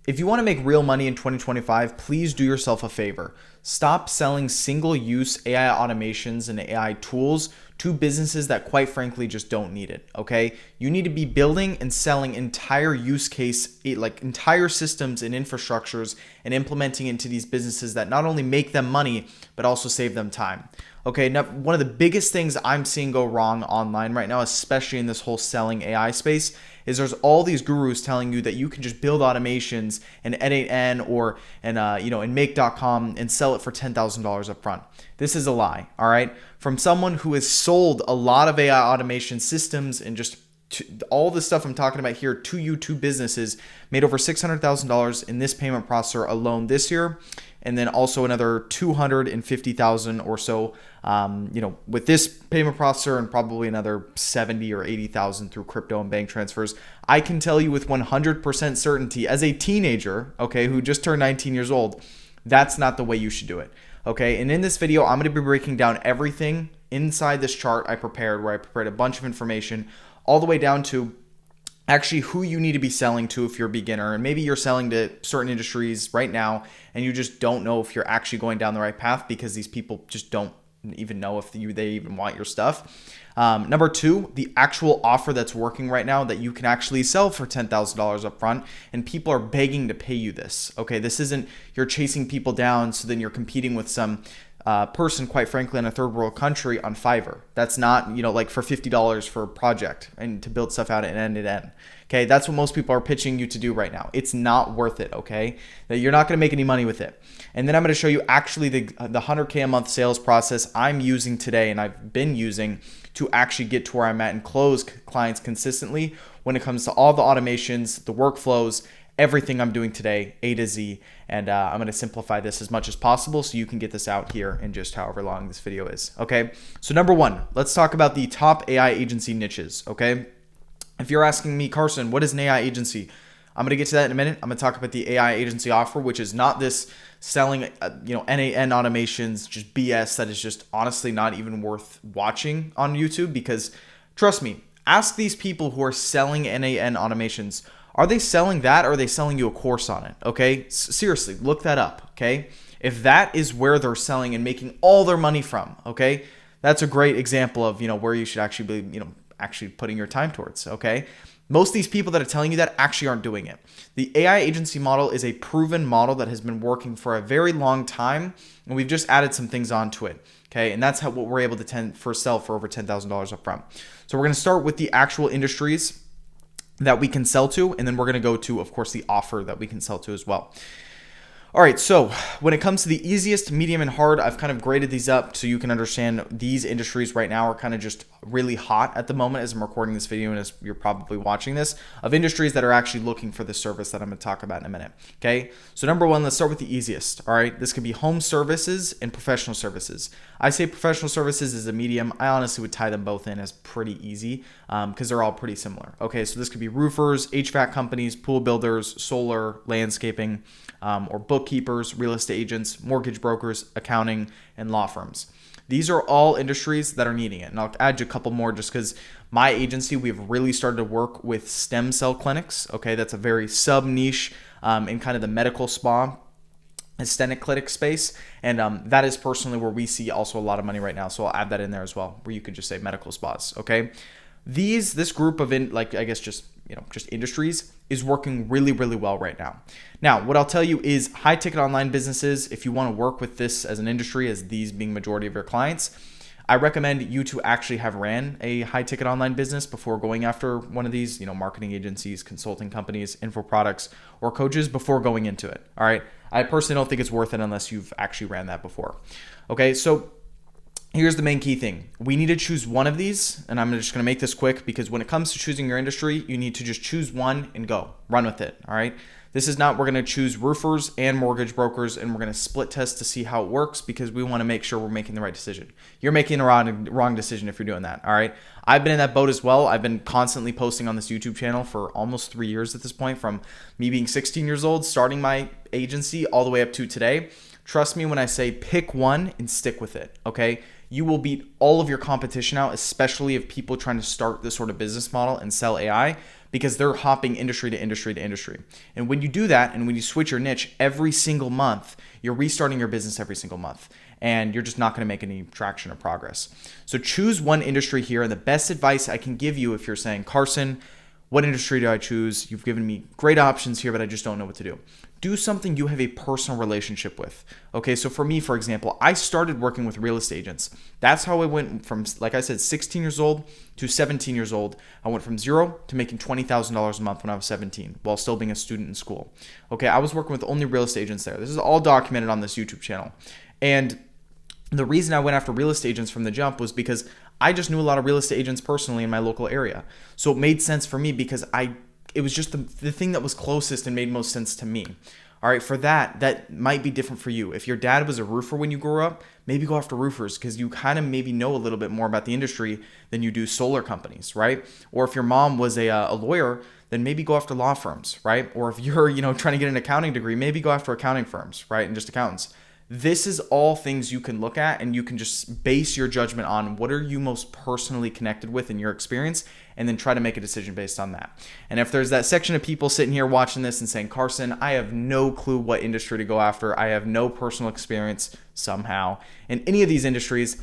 If you want to make real money in 2025, please do yourself a favor. Stop selling single-use AI automations and AI tools to businesses that quite frankly just don't need it, okay? You need to be building and selling entire use case, like entire systems and infrastructures and implementing into these businesses that not only make them money, but also save them time. Okay, now one of the biggest things I'm seeing go wrong online right now, especially in this whole selling AI space, is there's all these gurus telling you that you can just build automations in n8n or in make.com and sell it for $10,000 up front. This is a lie, all right? From someone who has sold a lot of AI automation systems and just all the stuff I'm talking about here to you, to businesses, made over $600,000 in this payment processor alone this year, and then also another $250,000 or so, with this payment processor, and probably another 70 or 80,000 through crypto and bank transfers. I can tell you with 100% certainty, as a teenager, okay, who just turned 19 years old, that's not the way you should do it. Okay, and in this video, I'm going to be breaking down everything inside this chart I prepared, where I prepared a bunch of information, all the way down to actually who you need to be selling to if you're a beginner, and maybe you're selling to certain industries right now and you just don't know if you're actually going down the right path because these people just don't even know if they even want your stuff. Number two, the actual offer that's working right now that you can actually sell for $10,000 up front, and people are begging to pay you this. Okay, this isn't you're chasing people down so then you're competing with some person, quite frankly, in a third world country on Fiverr. That's not, like for $50 for a project and to build stuff out at n8n. Okay, that's what most people are pitching you to do right now. It's not worth it, okay? That you're not going to make any money with it. And then I'm going to show you actually the 100K a month sales process I'm using today and I've been using to actually get to where I'm at and close clients consistently when it comes to all the automations, the workflows, everything I'm doing today, A to Z. And I'm going to simplify this as much as possible so you can get this out here in just however long this video is. Okay, so number one, let's talk about the top AI agency niches. Okay, if you're asking me, Carson, what is an AI agency? I'm going to get to that in a minute. I'm going to talk about the AI agency offer, which is not this selling, n8n automations, just BS that is just honestly not even worth watching on YouTube. Because trust me, ask these people who are selling n8n automations, are they selling that or are they selling you a course on it? Okay, seriously, look that up. Okay, if that is where they're selling and making all their money from, okay, that's a great example of where you should actually be actually putting your time towards. Okay, most of these people that are telling you that actually aren't doing it. The AI agency model is a proven model that has been working for a very long time, and we've just added some things onto it. Okay, and that's what we're able to sell for over $10,000 up front. So we're going to start with the actual industries that we can sell to, and then we're going to go to, of course, the offer that we can sell to as well. All right, so when it comes to the easiest, medium, and hard, I've kind of graded these up so you can understand these industries right now are kind of just really hot at the moment as I'm recording this video and as you're probably watching this, of industries that are actually looking for the service that I'm going to talk about in a minute. Okay, so number one, let's start with the easiest. All right, this could be home services and professional services. I say professional services is a medium. I honestly would tie them both in as pretty easy because they're all pretty similar. Okay, so this could be roofers, HVAC companies, pool builders, solar, landscaping, or bookkeepers, real estate agents, mortgage brokers, accounting, and law firms. These are all industries that are needing it. And I'll add you a couple more just because my agency, we've really started to work with stem cell clinics. Okay, that's a very sub niche in kind of the medical spa aesthetic clinic space. And that is personally where we see also a lot of money right now. So I'll add that in there as well, where you could just say medical spas. Okay, this group of just industries is working really, really well right now. Now, what I'll tell you is high ticket online businesses, if you want to work with this as an industry, as these being majority of your clients, I recommend you to actually have ran a high ticket online business before going after one of these, marketing agencies, consulting companies, info products, or coaches before going into it. All right. I personally don't think it's worth it unless you've actually ran that before. Okay. So here's the main key thing. We need to choose one of these, and I'm just going to make this quick because when it comes to choosing your industry, you need to just choose one and go. Run with it, all right? This is not we're going to choose roofers and mortgage brokers, and we're going to split test to see how it works because we want to make sure we're making the right decision. You're making a wrong decision if you're doing that, all right? I've been in that boat as well. I've been constantly posting on this YouTube channel for almost 3 years at this point, from me being 16 years old, starting my agency, all the way up to today. Trust me when I say pick one and stick with it, okay? You will beat all of your competition out, especially if people trying to start this sort of business model and sell AI. because they're hopping industry to industry to industry. And when you do that, and when you switch your niche every single month, you're restarting your business every single month, and you're just not going to make any traction or progress. So choose one industry here. And the best advice I can give you, if you're saying, Carson, what industry do I choose? You've given me great options here, but I just don't know what to do. Do something you have a personal relationship with. Okay, so for me, for example, I started working with real estate agents. That's how I went from, like I said, 16 years old to 17 years old. I went from zero to making $20,000 a month when I was 17 while still being a student in school. Okay, I was working with only real estate agents there. This is all documented on this YouTube channel. And the reason I went after real estate agents from the jump was because I just knew a lot of real estate agents personally in my local area. So it made sense for me because it was just the thing that was closest and made most sense to me. All right, for that might be different for you. If your dad was a roofer when you grew up, maybe go after roofers because you kind of maybe know a little bit more about the industry than you do solar companies, right? Or if your mom was a lawyer, then maybe go after law firms, right? Or if you're, trying to get an accounting degree, maybe go after accounting firms, right? And just accountants. This is all things you can look at, and you can just base your judgment on what are you most personally connected with in your experience, and then try to make a decision based on that. And if there's that section of people sitting here watching this and saying, Carson, I have no clue what industry to go after, I have no personal experience somehow in any of these industries,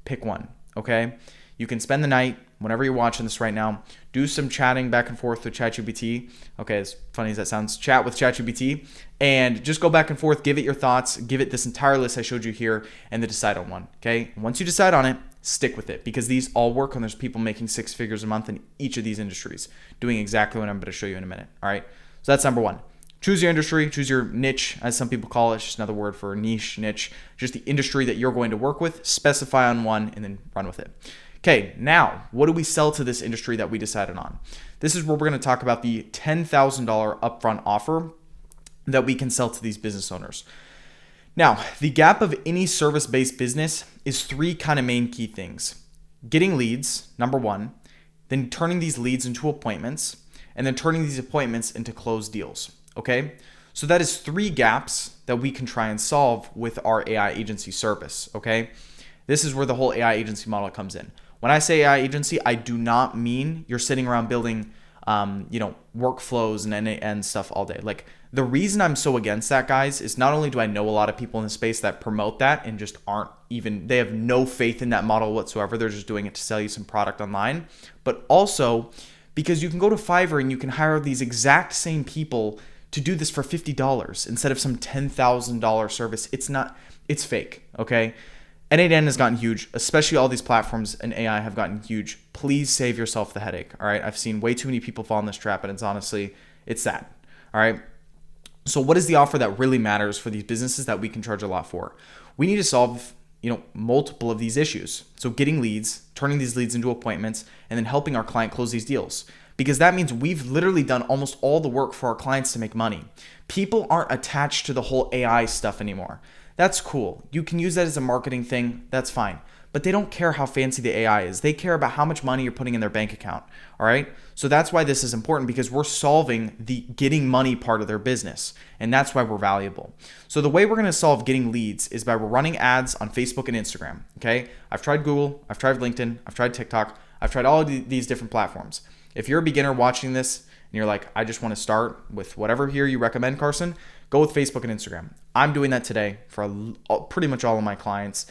pick one, okay? You can spend the night, whenever you're watching this right now, do some chatting back and forth with ChatGPT. Okay, as funny as that sounds, chat with ChatGPT, and just go back and forth, give it your thoughts, give it this entire list I showed you here, and then decide on one, okay? Once you decide on it, stick with it, because these all work, and there's people making 6 figures a month in each of these industries, doing exactly what I'm going to show you in a minute, all right? So that's number one. Choose your industry, choose your niche, as some people call it. It's just another word for niche, just the industry that you're going to work with, specify on one, and then run with it. Okay, now, what do we sell to this industry that we decided on? This is where we're going to talk about the $10,000 upfront offer that we can sell to these business owners. Now, the gap of any service-based business is 3 kind of main key things. Getting leads, number 1, then turning these leads into appointments, and then turning these appointments into closed deals, okay? So that is 3 gaps that we can try and solve with our AI agency service, okay? This is where the whole AI agency model comes in. When I say AI agency, I do not mean you're sitting around building, workflows and n8n stuff all day. Like, the reason I'm so against that, guys, is not only do I know a lot of people in the space that promote that and just they have no faith in that model whatsoever. They're just doing it to sell you some product online, but also because you can go to Fiverr and you can hire these exact same people to do this for $50 instead of some $10,000 service. It's fake, okay? n8n has gotten huge, especially all these platforms and AI have gotten huge. Please save yourself the headache, all right? I've seen way too many people fall in this trap, and it's that, all right? So what is the offer that really matters for these businesses that we can charge a lot for? We need to solve, multiple of these issues. So getting leads, turning these leads into appointments, and then helping our client close these deals. Because that means we've literally done almost all the work for our clients to make money. People aren't attached to the whole AI stuff anymore. That's cool. You can use that as a marketing thing. That's fine. But they don't care how fancy the AI is. They care about how much money you're putting in their bank account. All right. So that's why this is important, because we're solving the getting money part of their business. And that's why we're valuable. So the way we're going to solve getting leads is by running ads on Facebook and Instagram. Okay. I've tried Google. I've tried LinkedIn. I've tried TikTok. I've tried all of these different platforms. If you're a beginner watching this and you're like, I just want to start with whatever here you recommend, Carson, go with Facebook and Instagram. I'm doing that today for pretty much all of my clients,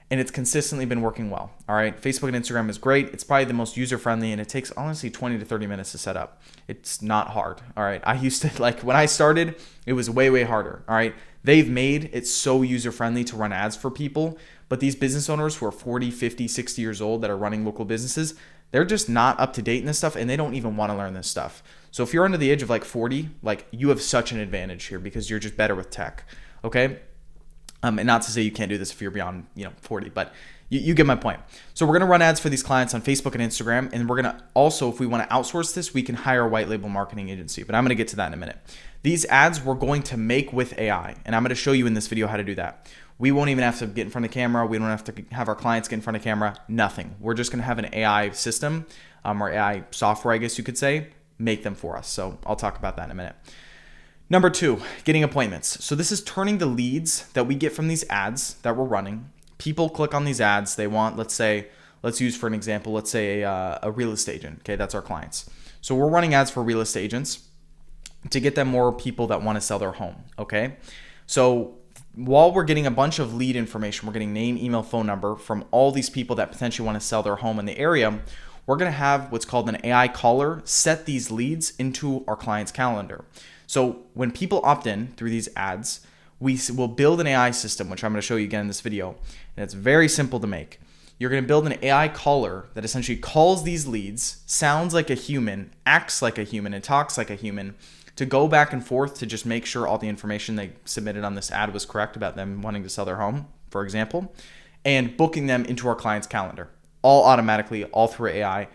and it's consistently been working well. All right, Facebook and Instagram is great. It's probably the most user-friendly, and it takes honestly 20 to 30 minutes to set up. It's not hard. All right, I used to, when I started, it was way, way harder. All right, they've made it so user-friendly to run ads for people, but these business owners who are 40, 50, 60 years old that are running local businesses, they're just not up to date in this stuff, and they don't even want to learn this stuff. So if you're under the age of 40, you have such an advantage here because you're just better with tech, okay? And not to say you can't do this if you're beyond 40, but you get my point. So we're gonna run ads for these clients on Facebook and Instagram, and we're gonna also, if we want to outsource this, we can hire a white label marketing agency. But I'm gonna get to that in a minute. These ads we're going to make with AI, and I'm gonna show you in this video how to do that. We won't even have to get in front of camera. We don't have to have our clients get in front of camera. Nothing. We're just gonna have an AI system, or AI software, I guess you could say, make them for us. So I'll talk about that in a minute. Number 2, getting appointments. So this is turning the leads that we get from these ads that we're running. People click on these ads. They want, let's say let's use for an example, let's say a real estate agent. Okay, that's our clients. So we're running ads for real estate agents to get them more people that want to sell their home. Okay, so while we're getting a bunch of lead information, we're getting name, email, phone number from all these people that potentially want to sell their home in the area, we're going to have what's called an AI caller set these leads into our client's calendar. So when people opt in through these ads, we will build an AI system, which I'm going to show you again in this video. And it's very simple to make. You're going to build an AI caller that essentially calls these leads, sounds like a human, acts like a human, and talks like a human, to go back and forth to just make sure all the information they submitted on this ad was correct about them wanting to sell their home, for example, and booking them into our client's calendar, all automatically, all through AI.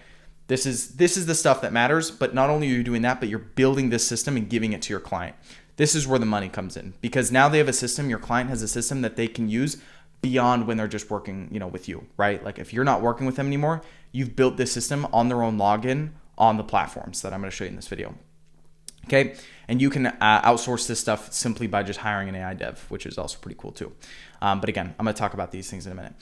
This is the stuff that matters, but not only are you doing that, but you're building this system and giving it to your client. This is where the money comes in, because now they have a system, your client has a system that they can use beyond when they're just working, with you, right? Like if you're not working with them anymore, you've built this system on their own login on the platforms that I'm going to show you in this video. Okay, and you can outsource this stuff simply by just hiring an AI dev, which is also pretty cool too. But again, I'm going to talk about these things in a minute.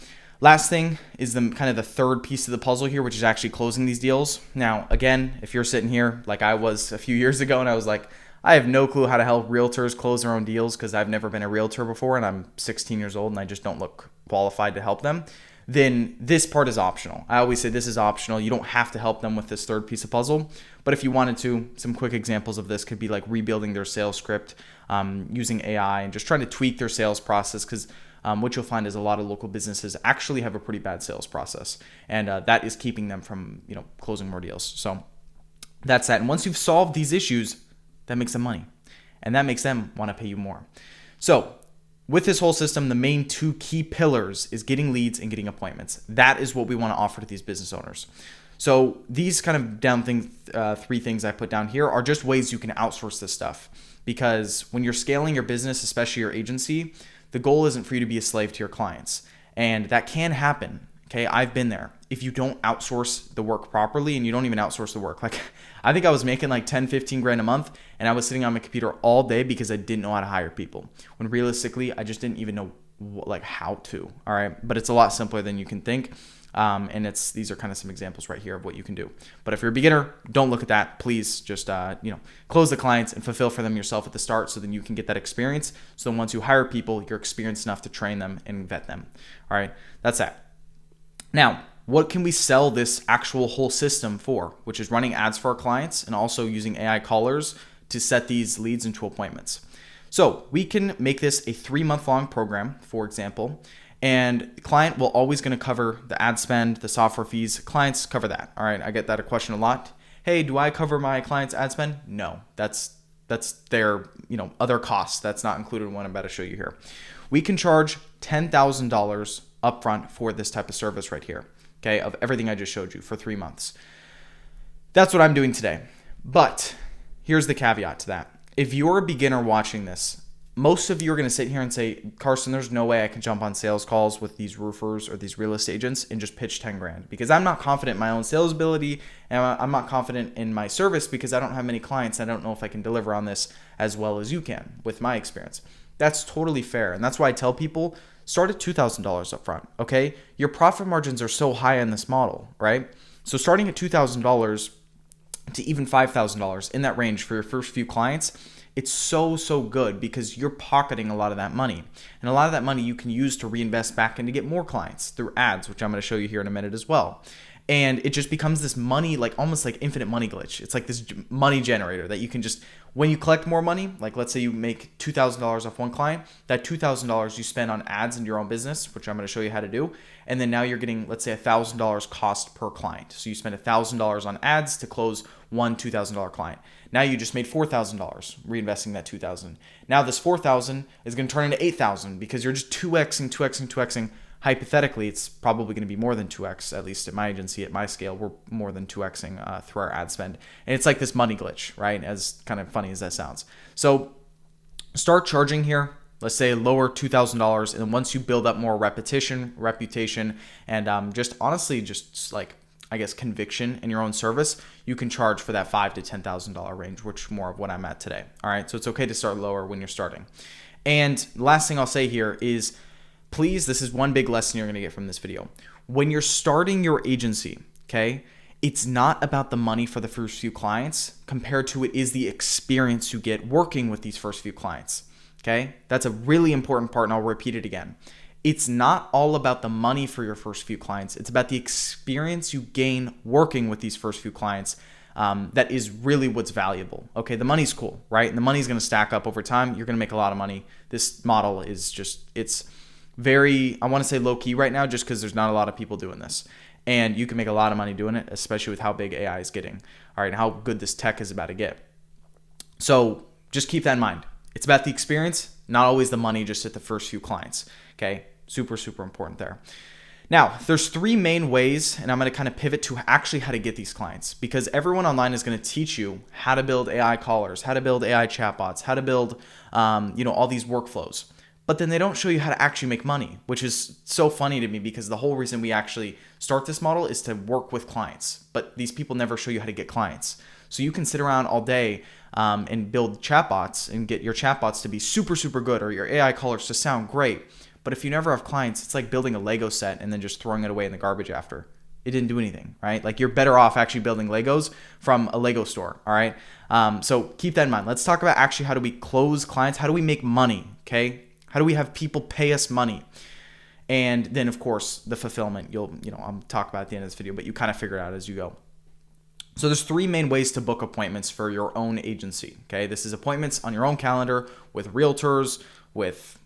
Last thing is the third piece of the puzzle here, which is actually closing these deals. Now, again, if you're sitting here like I was a few years ago and I was like, I have no clue how to help realtors close their own deals because I've never been a realtor before and I'm 16 years old and I just don't look qualified to help them, then this part is optional. I always say this is optional. You don't have to help them with this third piece of puzzle. But if you wanted to, some quick examples of this could be like rebuilding their sales script, using AI, and just trying to tweak their sales process, because what you'll find is a lot of local businesses actually have a pretty bad sales process, and that is keeping them from closing more deals. So that's that. And once you've solved these issues, that makes them money, and that makes them want to pay you more. So with this whole system, the main two key pillars is getting leads and getting appointments. That is what we want to offer to these business owners. So these kind of three things I put down here are just ways you can outsource this stuff. Because when you're scaling your business, especially your agency, the goal isn't for you to be a slave to your clients. And that can happen. Okay, I've been there. If you don't outsource the work properly, and you don't even outsource the work, like I think I was making like 10, 15 grand a month, and I was sitting on my computer all day because I didn't know how to hire people. When realistically, I just didn't even know how to. All right, but it's a lot simpler than you can think. And these are kind of some examples right here of what you can do. But if you're a beginner, don't look at that. Please just close the clients and fulfill for them yourself at the start, so then you can get that experience. So then once you hire people, you're experienced enough to train them and vet them. All right, that's that. Now, what can we sell this actual whole system for, which is running ads for our clients and also using AI callers to set these leads into appointments? So we can make this a 3-month-long program, for example, and the client will always going to cover the ad spend, the software fees. Clients cover that. All right, I get that a question a lot. Hey, do I cover my client's ad spend? No, that's their other costs. That's not included in what I'm about to show you here. We can charge $10,000 upfront for this type of service right here, okay, of everything I just showed you for 3 months. That's what I'm doing today. But here's the caveat to that. If you're a beginner watching this, most of you are going to sit here and say, Carson, there's no way I can jump on sales calls with these roofers or these real estate agents and just pitch 10 grand, because I'm not confident in my own sales ability, and I'm not confident in my service because I don't have many clients. I don't know if I can deliver on this as well as you can with my experience. That's totally fair. And that's why I tell people, start at $2,000 up front, okay? Your profit margins are so high in this model, right? So starting at $2,000 to even $5,000 in that range for your first few clients, it's so good because you're pocketing a lot of that money. And a lot of that money you can use to reinvest back and to get more clients through ads, which I'm going to show you here in a minute as well. And it just becomes this money, like almost like infinite money glitch. It's like this money generator that you can just, when you collect more money, like let's say you make $2,000 off one client, that $2,000 you spend on ads in your own business, which I'm going to show you how to do. And then now you're getting, let's say $1,000 cost per client. So you spend $1,000 on ads to close one $2,000 client. Now you just made $4,000 reinvesting that $2,000. Now this $4,000 is going to turn into $8,000 because you're just 2xing. Hypothetically, it's probably going to be more than 2x, at least at my agency, at my scale, we're more than 2xing through our ad spend. And it's like this money glitch, right? As kind of funny as that sounds. So start charging here. Let's say lower $2,000. And then once you build up more reputation, and just honestly, just like, I guess, conviction in your own service, you can charge for that $5,000 to $10,000 range, which more of what I'm at today. All right. So it's okay to start lower when you're starting. And the last thing I'll say here is, please, this is one big lesson you're going to get from this video. when you're starting your agency, okay, it's not about the money for the first few clients compared to it is the experience you get working with these first few clients. Okay, that's a really important part, and I'll repeat it again. It's not all about the money for your first few clients. It's about the experience you gain working with these first few clients. That is really what's valuable. Okay, the money's cool, right? And the money's going to stack up over time. You're going to make a lot of money. This model is just, it's very, I want to say low key right now just because there's not a lot of people doing this. And you can make a lot of money doing it, especially with how big AI is getting, all right, and how good this tech is about to get. So just keep that in mind. It's about the experience, not always the money just at the first few clients, okay? Super, super important there. Now, there's three main ways, and I'm going to kind of pivot to actually how to get these clients, because everyone online is going to teach you how to build AI callers, how to build AI chatbots, how to build, all these workflows. But then they don't show you how to actually make money, which is so funny to me because the whole reason we actually start this model is to work with clients. But these people never show you how to get clients. So you can sit around all day and build chatbots and get your chatbots to be super, super good or your AI callers to sound great. But if you never have clients, it's like building a Lego set and then just throwing it away in the garbage after. It didn't do anything, right? Like you're better off actually building Legos from a Lego store, all right? So keep that in mind. Let's talk about actually how do we close clients? How do we make money, okay? How do we have people pay us money? And then, of course, the fulfillment, I'll talk about at the end of this video, but you kind of figure it out as you go. So there's three main ways to book appointments for your own agency, okay? This is appointments on your own calendar with realtors, with,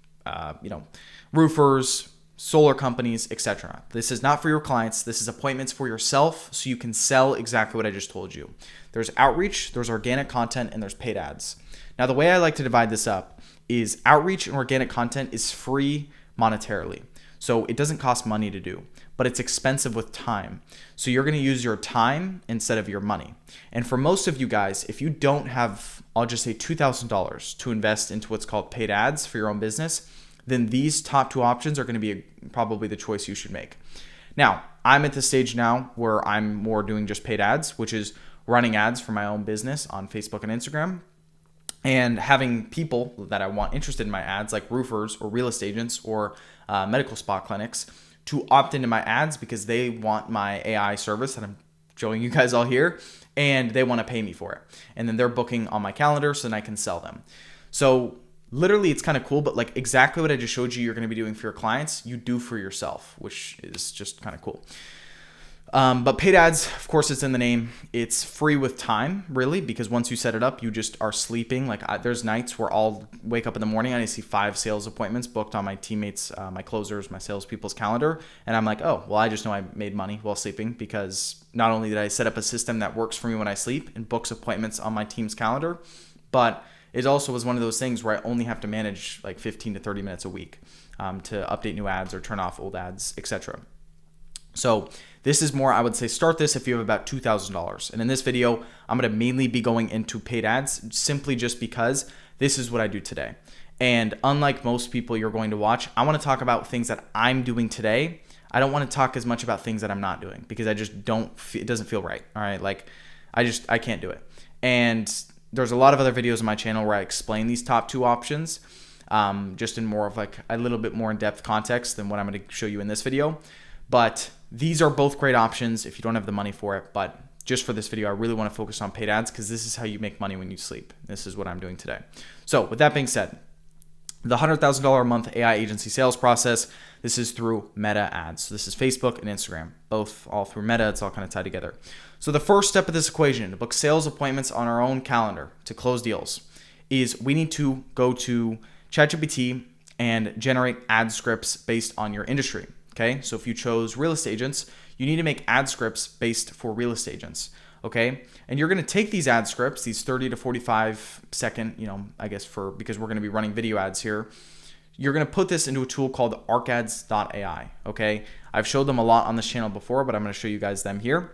roofers, solar companies, etc. This is not for your clients. This is appointments for yourself so you can sell exactly what I just told you. There's outreach, there's organic content, and there's paid ads. Now, the way I like to divide this up is outreach and organic content is free monetarily. So it doesn't cost money to do, but it's expensive with time. So you're going to use your time instead of your money. And for most of you guys, if you don't have, I'll just say $2,000 to invest into what's called paid ads for your own business, then these top two options are going to be probably the choice you should make. Now, I'm at the stage now where I'm more doing just paid ads, which is running ads for my own business on Facebook and Instagram, and having people that I want interested in my ads, like roofers or real estate agents or medical spa clinics, to opt into my ads because they want my AI service that I'm showing you guys all here, and they want to pay me for it. And then they're booking on my calendar so then I can sell them. So literally, it's kind of cool, but like exactly what I just showed you you're going to be doing for your clients, you do for yourself, which is just kind of cool. But paid ads, of course, it's in the name. It's free with time, really, because once you set it up, you just are sleeping. There's nights where I'll wake up in the morning and I see 5 sales appointments booked on my teammates, my closers, my salespeople's calendar. And I'm like, oh, well, I just know I made money while sleeping because not only did I set up a system that works for me when I sleep and books appointments on my team's calendar, but it also was one of those things where I only have to manage like 15 to 30 minutes a week to update new ads or turn off old ads, etc. So this is more, I would say, start this if you have about $2,000. And in this video, I'm going to mainly be going into paid ads simply just because this is what I do today. And unlike most people you're going to watch, I want to talk about things that I'm doing today. I don't want to talk as much about things that I'm not doing because I just don't, it doesn't feel right. All right. Like I can't do it. And there's a lot of other videos on my channel where I explain these top two options just in more of like a little bit more in-depth context than what I'm going to show you in this video. But these are both great options if you don't have the money for it. But just for this video, I really want to focus on paid ads because this is how you make money when you sleep. This is what I'm doing today. So with that being said, the $100,000 a month AI agency sales process, this is through Meta ads. So this is Facebook and Instagram, all through Meta. It's all kind of tied together. So the first step of this equation to book sales appointments on our own calendar to close deals is we need to go to ChatGPT and generate ad scripts based on your industry. Okay, so if you chose real estate agents, you need to make ad scripts based for real estate agents. Okay, and you're going to take these ad scripts, these 30 to 45 second, because we're going to be running video ads here. You're going to put this into a tool called arcads.ai. Okay, I've showed them a lot on this channel before, but I'm going to show you guys them here.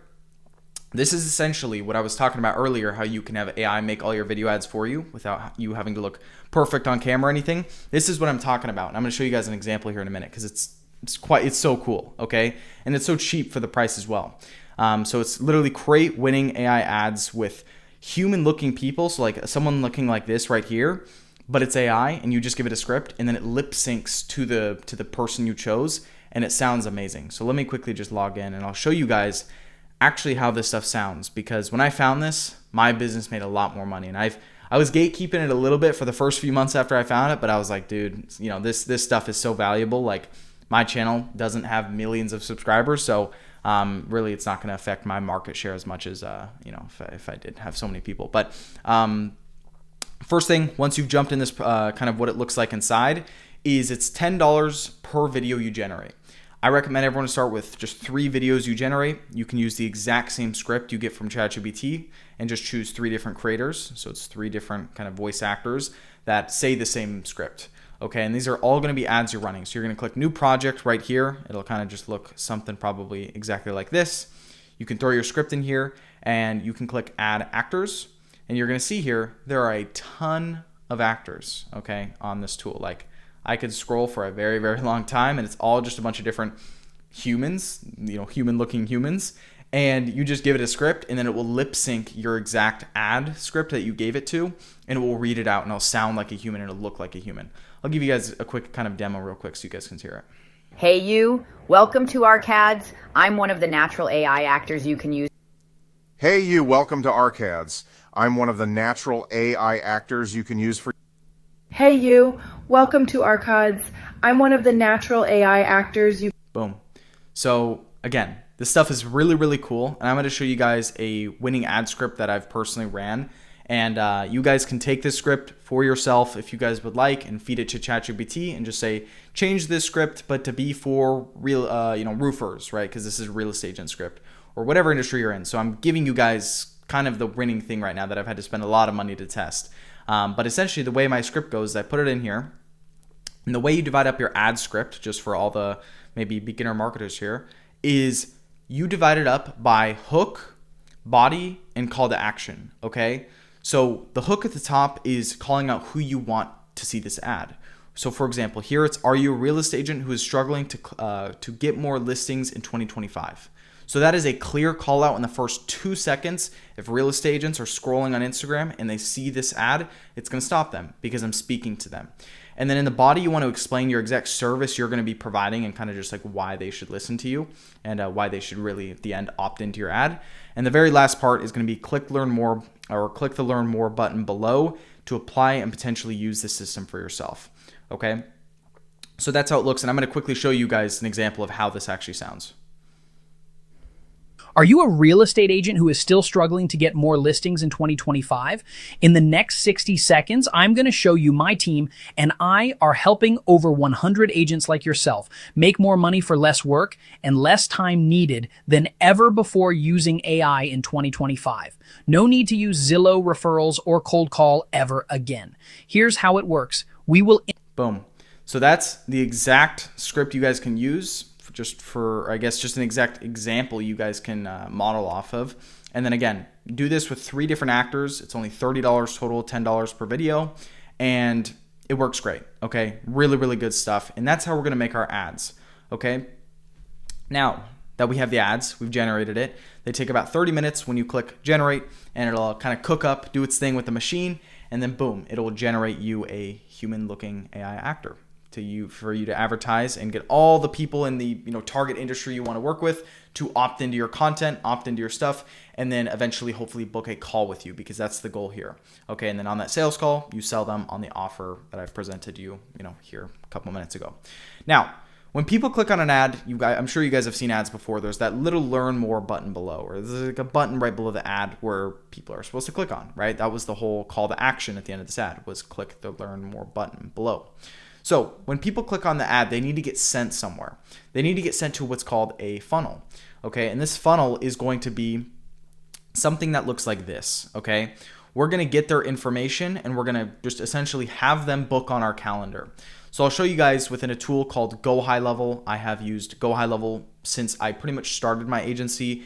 This is essentially what I was talking about earlier, how you can have AI make all your video ads for you without you having to look perfect on camera or anything. This is what I'm talking about. And I'm going to show you guys an example here in a minute because it's so cool, okay? And it's so cheap for the price as well. So it's literally create winning AI ads with human looking people. So like someone looking like this right here, but it's AI and you just give it a script and then it lip syncs to the person you chose. and it sounds amazing. So let me quickly just log in and I'll show you guys actually how this stuff sounds, because when I found this, my business made a lot more money. And I was gatekeeping it a little bit for the first few months after I found it, but I was like, dude, you know, this stuff is so valuable. Like, my channel doesn't have millions of subscribers, so really it's not going to affect my market share as much as you know, if I did have so many people. But first thing, once you've jumped in this kind of what it looks like inside, is it's $10 per video you generate. I recommend everyone to start with just 3 videos you generate. You can use the exact same script you get from ChatGPT and just choose 3 different creators. So it's 3 different kind of voice actors that say the same script. Okay, and these are all going to be ads you're running. So you're going to click new project right here. It'll kind of just look something probably exactly like this. You can throw your script in here and you can click add actors. And you're going to see here, there are a ton of actors, okay, on this tool. Like, I could scroll for a very, very long time and it's all just a bunch of different humans, you know, human looking humans. And you just give it a script and then it will lip sync your exact ad script that you gave it to, and it will read it out and it'll sound like a human and it'll look like a human. I'll give you guys a quick kind of demo real quick so you guys can hear it. Hey you, welcome to Arcads. I'm one of the natural AI actors you can use. Hey you, welcome to Arcads. I'm one of the natural AI actors you can use for... Hey you, welcome to Arcads. I'm one of the natural AI actors you... Boom. So again, this stuff is really, really cool. And I'm going to show you guys a winning ad script that I've personally ran. And you guys can take this script for yourself if you guys would like and feed it to ChatGPT and just say, change this script, but to be for real, you know, roofers, right? Because this is a real estate agent script or whatever industry you're in. So I'm giving you guys kind of the winning thing right now that I've had to spend a lot of money to test. But essentially the way my script goes is I put it in here, and the way you divide up your ad script, just for all the maybe beginner marketers here, is you divide it up by hook, body, and call to action, okay? So the hook at the top is calling out who you want to see this ad. So for example, here it's, are you a real estate agent who is struggling to get more listings in 2025? So that is a clear call out in the first 2 seconds. If real estate agents are scrolling on Instagram and they see this ad, it's going to stop them because I'm speaking to them. And then in the body, you want to explain your exact service you're going to be providing and kind of just like why they should listen to you and why they should really at the end opt into your ad. And the very last part is going to be click learn more, or click the learn more button below to apply and potentially use this system for yourself. Okay. So that's how it looks. And I'm going to quickly show you guys an example of how this actually sounds. Are you a real estate agent who is still struggling to get more listings in 2025? In the next 60 seconds, I'm going to show you my team, and I are helping over 100 agents like yourself make more money for less work and less time needed than ever before using AI in 2025. No need to use Zillow referrals or cold call ever again. Here's how it works. We will... Boom. So that's the exact script you guys can use just for, I guess, just an exact example you guys can model off of. And then again, do this with 3 different actors. It's only $30 total, $10 per video, and it works great. Okay, really, really good stuff. And that's how we're going to make our ads. Okay, now that we have the ads, we've generated it. They take about 30 minutes when you click generate, and it'll kind of cook up, do its thing with the machine, and then boom, it'll generate you a human-looking AI actor for you to advertise and get all the people in the target industry you want to work with to opt into your content, opt into your stuff, and then eventually hopefully book a call with you, because that's the goal here. Okay, and then on that sales call, you sell them on the offer that I've presented you, here a couple minutes ago. Now, when people click on an ad, I'm sure you guys have seen ads before. There's that little learn more button below, or there's like a button right below the ad where people are supposed to click on, right? That was the whole call to action at the end of this ad, was click the learn more button below. So when people click on the ad, they need to get sent somewhere. They need to get sent to what's called a funnel, okay? And this funnel is going to be something that looks like this, okay? We're going to get their information and we're going to just essentially have them book on our calendar. So I'll show you guys within a tool called GoHighLevel. I have used GoHighLevel since I pretty much started my agency.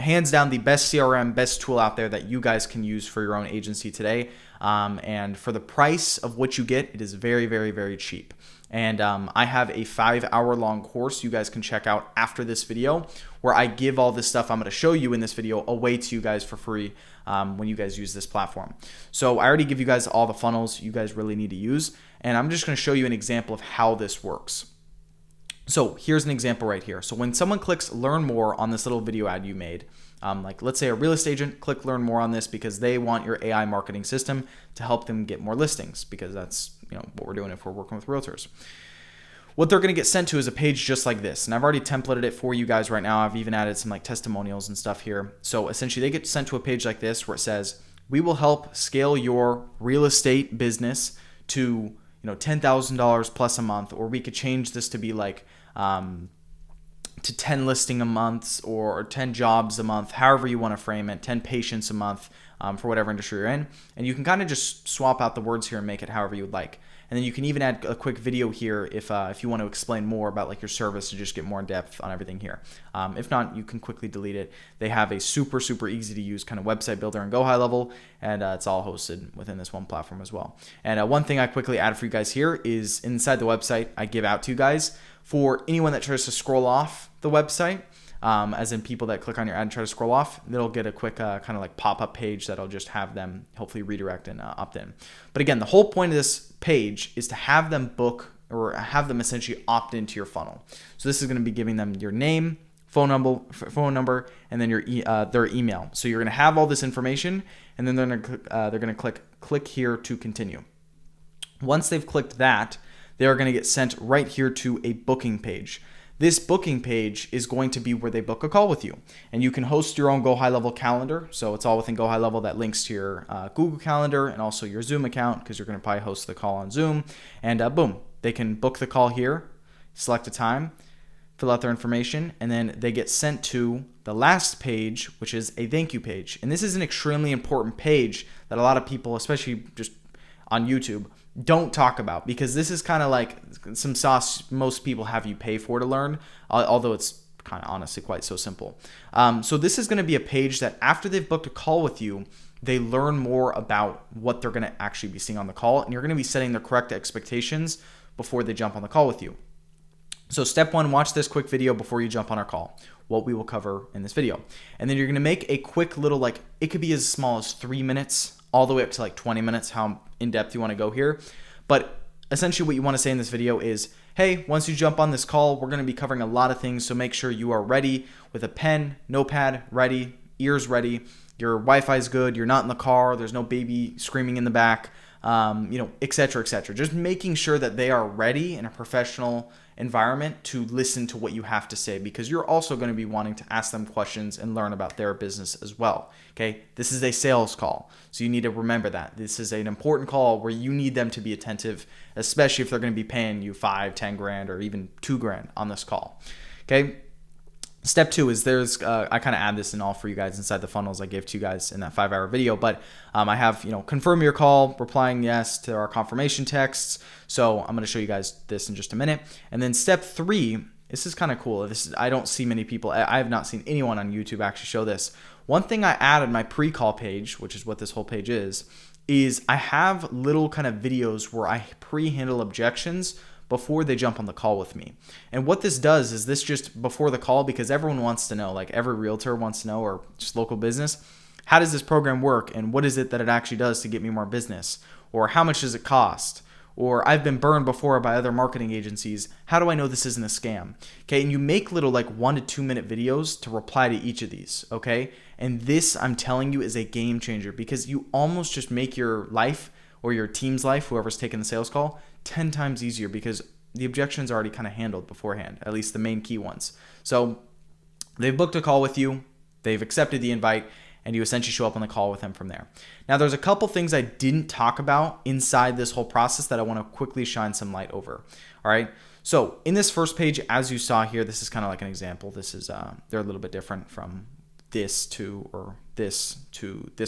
Hands down the best CRM, best tool out there that you guys can use for your own agency today. And for the price of what you get, it is very, very, very cheap. And I have a 5-hour-long course you guys can check out after this video, where I give all this stuff I'm going to show you in this video away to you guys for free when you guys use this platform. So I already give you guys all the funnels you guys really need to use, and I'm just going to show you an example of how this works. So here's an example right here. So when someone clicks learn more on this little video ad you made, like let's say a real estate agent, click learn more on this because they want your AI marketing system to help them get more listings, because that's what we're doing if we're working with realtors. What they're going to get sent to is a page just like this. And I've already templated it for you guys right now. I've even added some like testimonials and stuff here. So essentially they get sent to a page like this where it says, we will help scale your real estate business to $10,000 plus a month, or we could change this to be like to 10 listing a month or 10 jobs a month, however you want to frame it, 10 patients a month for whatever industry you're in. And you can kind of just swap out the words here and make it however you would like. And then you can even add a quick video here if you want to explain more about like your service to just get more in depth on everything here. If not, you can quickly delete it. They have a super, super easy to use kind of website builder in GoHighLevel, and it's all hosted within this one platform as well. And one thing I quickly add for you guys here is inside the website, I give out to you guys for anyone that tries to scroll off the website, as in people that click on your ad and try to scroll off, they'll get a quick kind of like pop-up page that'll just have them hopefully redirect and opt in. But again, the whole point of this page is to have them book or have them essentially opt into your funnel. So this is going to be giving them your name, phone number, and then their email. So you're going to have all this information, and then they're going to click here to continue. Once they've clicked that, they are going to get sent right here to a booking page. This booking page is going to be where they book a call with you. And you can host your own GoHighLevel calendar. So it's all within GoHighLevel that links to your Google Calendar and also your Zoom account, because you're going to probably host the call on Zoom. And boom, they can book the call here, select a time, fill out their information, and then they get sent to the last page, which is a thank you page. And this is an extremely important page that a lot of people, especially just on YouTube, don't talk about, because this is kind of like some sauce most people have you pay for to learn, although it's kind of honestly quite so simple. So this is going to be a page that after they've booked a call with you, they learn more about what they're going to actually be seeing on the call, and you're going to be setting the correct expectations before they jump on the call with you. So step one, watch this quick video before you jump on our call, what we will cover in this video. And then you're going to make a quick little, like, it could be as small as 3 minutes all the way up to like 20 minutes, how in depth you want to go here. But essentially what you want to say in this video is, hey, once you jump on this call, we're going to be covering a lot of things. So make sure you are ready with a pen, notepad ready, ears ready. Your Wi-Fi is good. You're not in the car. There's no baby screaming in the back, et cetera, et cetera. Just making sure that they are ready in a professional environment to listen to what you have to say, because you're also going to be wanting to ask them questions and learn about their business as well. Okay, this is a sales call, so you need to remember that this is an important call where you need them to be attentive, especially if they're going to be paying you 5, 10 grand, or even 2 grand on this call. Okay. Step two is I kind of add this in all for you guys inside the funnels I gave to you guys in that 5-hour video, but I have, confirm your call, replying yes to our confirmation texts. So I'm going to show you guys this in just a minute. And then step 3, this is kind of cool. I don't see many people, I have not seen anyone on YouTube actually show this. One thing I added in my pre-call page, which is what this whole page is I have little kind of videos where I pre-handle objections before they jump on the call with me. And what this does is this just before the call, because everyone wants to know, like every realtor wants to know, or just local business, how does this program work and what is it that it actually does to get me more business? Or how much does it cost? Or I've been burned before by other marketing agencies. How do I know this isn't a scam? Okay, and you make little like 1 to 2 minute videos to reply to each of these, okay? And this, I'm telling you, is a game changer, because you almost just make your life or your team's life, whoever's taking the sales call, 10 times easier, because the objections are already kind of handled beforehand, at least the main key ones. So they've booked a call with you, they've accepted the invite, and you essentially show up on the call with them from there. Now, there's a couple things I didn't talk about inside this whole process that I want to quickly shine some light over. All right. So in this first page, as you saw here, this is kind of like an example. This is, they're a little bit different from this to this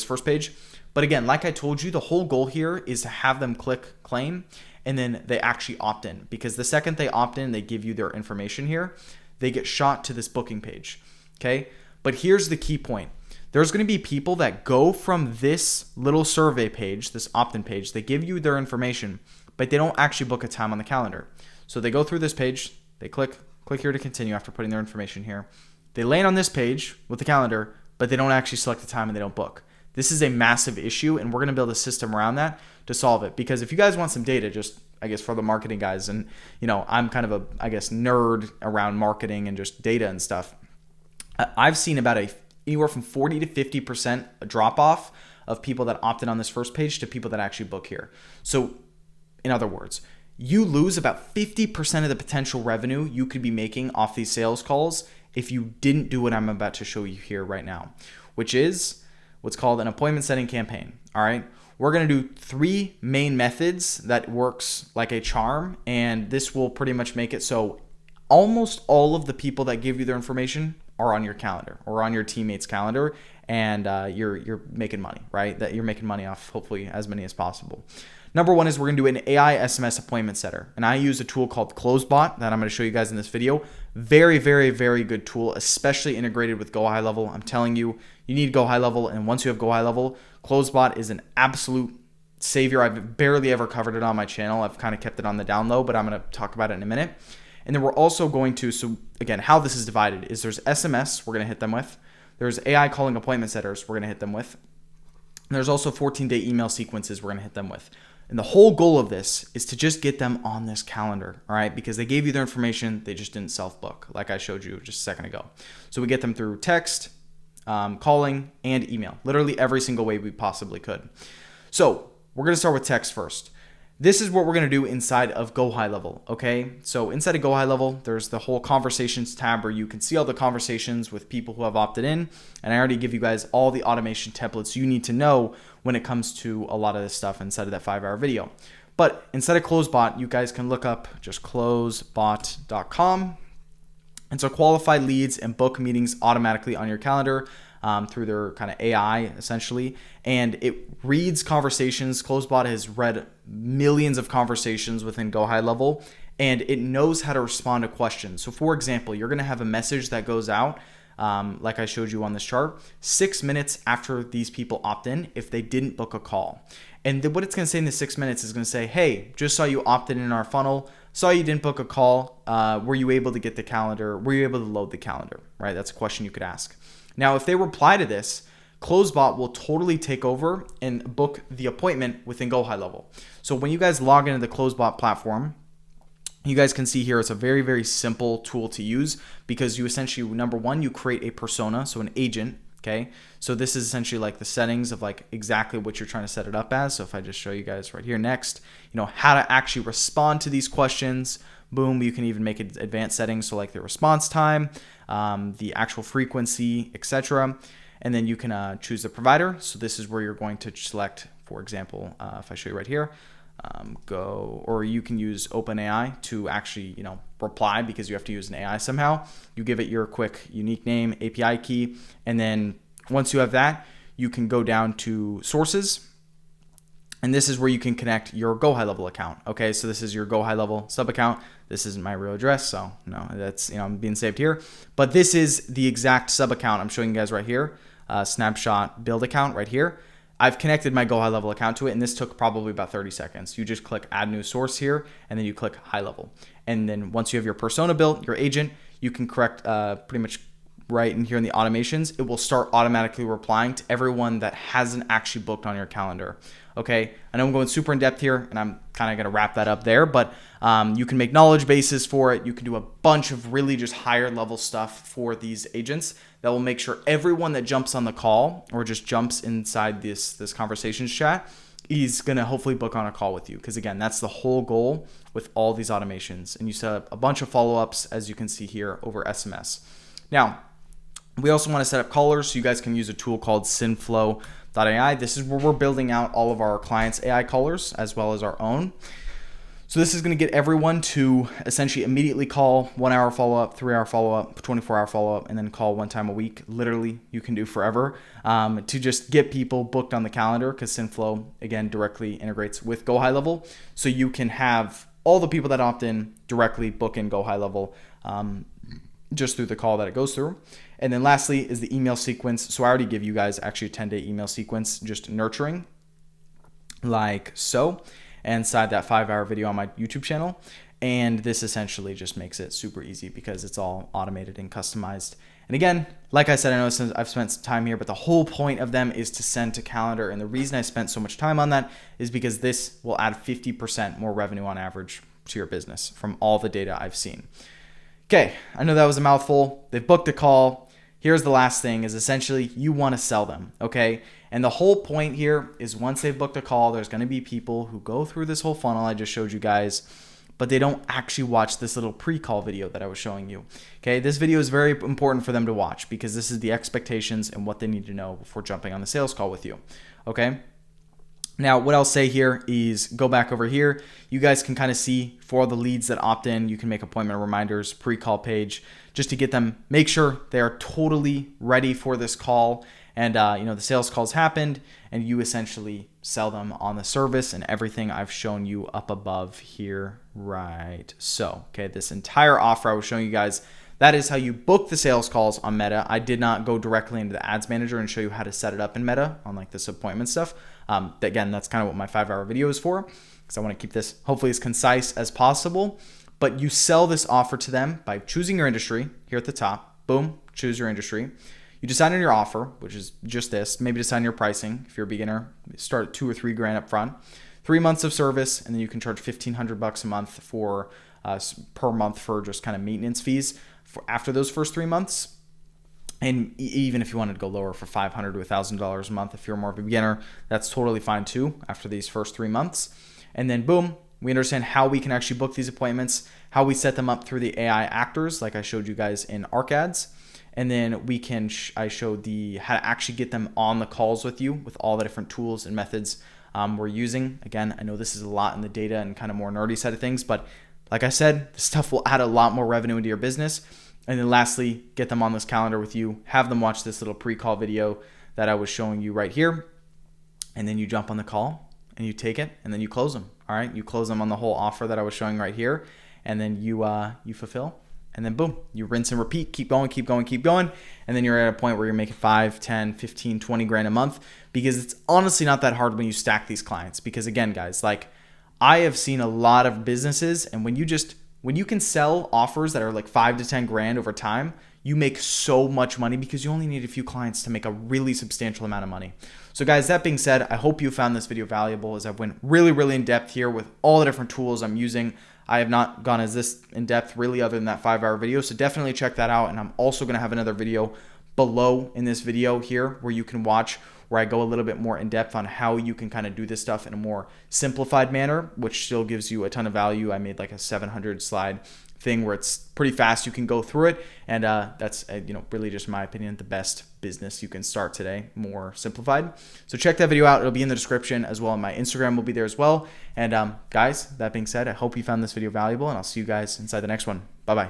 first page. But again, like I told you, the whole goal here is to have them click claim, and then they actually opt in, because the second they opt in, they give you their information here, they get shot to this booking page. Okay. But here's the key point. There's going to be people that go from this little survey page, this opt-in page, they give you their information, but they don't actually book a time on the calendar. So they go through this page, they click here to continue after putting their information here. They land on this page with the calendar, but they don't actually select the time and they don't book. This is a massive issue, and we're going to build a system around that to solve it. Because if you guys want some data, just I guess for the marketing guys, and I'm kind of a nerd around marketing and just data and stuff. I've seen about anywhere from 40 to 50% drop off of people that opt in on this first page to people that actually book here. So in other words, you lose about 50% of the potential revenue you could be making off these sales calls if you didn't do what I'm about to show you here right now, which is what's called an appointment setting campaign. All right. We're going to do 3 main methods that works like a charm, and this will pretty much make it so almost all of the people that give you their information are on your calendar or on your teammate's calendar, and you're making money, right? That you're making money off hopefully as many as possible. Number 1 is we're going to do an AI SMS appointment setter, and I use a tool called CloseBot that I'm going to show you guys in this video. Very, very, very good tool, especially integrated with GoHighLevel. I'm telling you, you need GoHighLevel, and once you have GoHighLevel, CloseBot is an absolute savior. I've barely ever covered it on my channel. I've kind of kept it on the down low, but I'm going to talk about it in a minute. And then we're also going to, so again, how this is divided is there's SMS we're going to hit them with. There's AI calling appointment setters we're going to hit them with. And there's also 14-day email sequences we're going to hit them with. And the whole goal of this is to just get them on this calendar, all right? Because they gave you their information, they just didn't self-book, like I showed you just a second ago. So we get them through text, calling, and email. Literally every single way we possibly could. So we're going to start with text first. This is what we're going to do inside of GoHighLevel, okay? So inside of GoHighLevel, there's the whole conversations tab where you can see all the conversations with people who have opted in. And I already give you guys all the automation templates you need to know when it comes to a lot of this stuff inside of that 5-hour video. But inside of CloseBot, you guys can look up just closebot.com. And so qualify leads and book meetings automatically on your calendar through their kind of AI essentially. And it reads conversations. CloseBot has read millions of conversations within GoHighLevel, and it knows how to respond to questions. So for example, you're going to have a message that goes out, like I showed you on this chart, 6 minutes after these people opt in if they didn't book a call. And what it's going to say in the 6 minutes is going to say, hey, just saw you opted in our funnel, saw you didn't book a call. Were you able to get the calendar? Were you able to load the calendar? Right? That's a question you could ask. Now, if they reply to this, CloseBot will totally take over and book the appointment within GoHighLevel. So when you guys log into the CloseBot platform, you guys can see here it's a very, very simple tool to use because you essentially, number 1, you create a persona, so an agent, okay? So this is essentially like the settings of like exactly what you're trying to set it up as. So if I just show you guys right here next, how to actually respond to these questions. Boom, you can even make it advanced settings, so like the response time, the actual frequency, etc. And then you can choose the provider. So this is where you're going to select, for example, if I show you right here, or you can use OpenAI to actually, reply because you have to use an AI somehow. You give it your quick unique name, API key, and then once you have that, you can go down to sources. And this is where you can connect your GoHighLevel account. Okay, so this is your GoHighLevel sub account. This isn't my real address, so no, that's I'm being saved here. But this is the exact sub account I'm showing you guys right here. Snapshot build account right here. I've connected my GoHighLevel account to it, and this took probably about 30 seconds. You just click add new source here, and then you click high level. And then once you have your persona built, your agent, you can correct pretty much right in here in the automations. It will start automatically replying to everyone that hasn't actually booked on your calendar. Okay, I know I'm going super in depth here, and I'm kind of going to wrap that up there, but you can make knowledge bases for it. You can do a bunch of really just higher level stuff for these agents that will make sure everyone that jumps on the call or just jumps inside this conversations chat is going to hopefully book on a call with you. Because again, that's the whole goal with all these automations. And you set up a bunch of follow-ups, as you can see here, over SMS. Now, we also want to set up callers, so you guys can use a tool called Synflow.ai. This is where we're building out all of our clients' AI callers as well as our own. So this is going to get everyone to essentially immediately call 1 hour follow-up, 3 hour follow-up, 24-hour follow-up, and then call 1 time a week. Literally, you can do forever to just get people booked on the calendar, because Synflow, again, directly integrates with GoHighLevel. So you can have all the people that opt in directly book in GoHighLevel just through the call that it goes through. And then lastly is the email sequence. So I already give you guys actually a 10-day email sequence, just nurturing like so, inside that 5-hour video on my YouTube channel. And this essentially just makes it super easy because it's all automated and customized. And again, like I said, I know I've spent some time here, but the whole point of them is to send to calendar. And the reason I spent so much time on that is because this will add 50% more revenue on average to your business from all the data I've seen. Okay, I know that was a mouthful. They've booked a call. Here's the last thing is essentially you want to sell them, okay? And the whole point here is once they've booked a call, there's going to be people who go through this whole funnel I just showed you guys, but they don't actually watch this little pre-call video that I was showing you. Okay, this video is very important for them to watch because this is the expectations and what they need to know before jumping on the sales call with you. Okay. Now, what I'll say here is go back over here. You guys can kind of see for the leads that opt in, you can make appointment reminders, pre-call page, just to get them, make sure they are totally ready for this call. And, the sales calls happened and you essentially sell them on the service and everything I've shown you up above here, right? So, okay, this entire offer I was showing you guys, that is how you book the sales calls on Meta. I did not go directly into the ads manager and show you how to set it up in Meta on like this appointment stuff. Again, that's kind of what my 5-hour video is for because I want to keep this hopefully as concise as possible. But you sell this offer to them by choosing your industry here at the top. Boom, choose your industry. You decide on your offer, which is just this. Maybe decide on your pricing. If you're a beginner, start at $2 or $3 grand up front. 3 months of service, and then you can charge $1,500 a month for per month for just kind of maintenance fees for after those first 3 months. And even if you wanted to go lower for $500 to $1,000 a month, if you're more of a beginner, that's totally fine too after these first 3 months. And then boom, we understand how we can actually book these appointments, how we set them up through the AI actors, like I showed you guys in ArcAds. And then we can, I showed how to actually get them on the calls with you with all the different tools and methods we're using. Again, I know this is a lot in the data and kind of more nerdy side of things, but like I said, this stuff will add a lot more revenue into your business. And then lastly, get them on this calendar with you, have them watch this little pre-call video that I was showing you right here. And then you jump on the call and you take it and then you close them. All right. You close them on the whole offer that I was showing right here. And then you fulfill. And then boom, you rinse and repeat, keep going, keep going, keep going. And then you're at a point where you're making 5, 10, 15, 20 grand a month because it's honestly not that hard when you stack these clients. Because again, guys, like I have seen a lot of businesses and when you can sell offers that are like 5 to 10 grand over time, you make so much money because you only need a few clients to make a really substantial amount of money. So guys, that being said, I hope you found this video valuable as I went really, really in depth here with all the different tools I'm using. I have not gone as this in depth really other than that 5-hour video. So definitely check that out. And I'm also going to have another video below in this video here where you can watch where I go a little bit more in depth on how you can kind of do this stuff in a more simplified manner, which still gives you a ton of value. I made like a 700 slide thing where it's pretty fast. You can go through it. And that's, really just my opinion, the best business you can start today, more simplified. So check that video out. It'll be in the description as well. And my Instagram will be there as well. And guys, that being said, I hope you found this video valuable and I'll see you guys inside the next one. Bye-bye.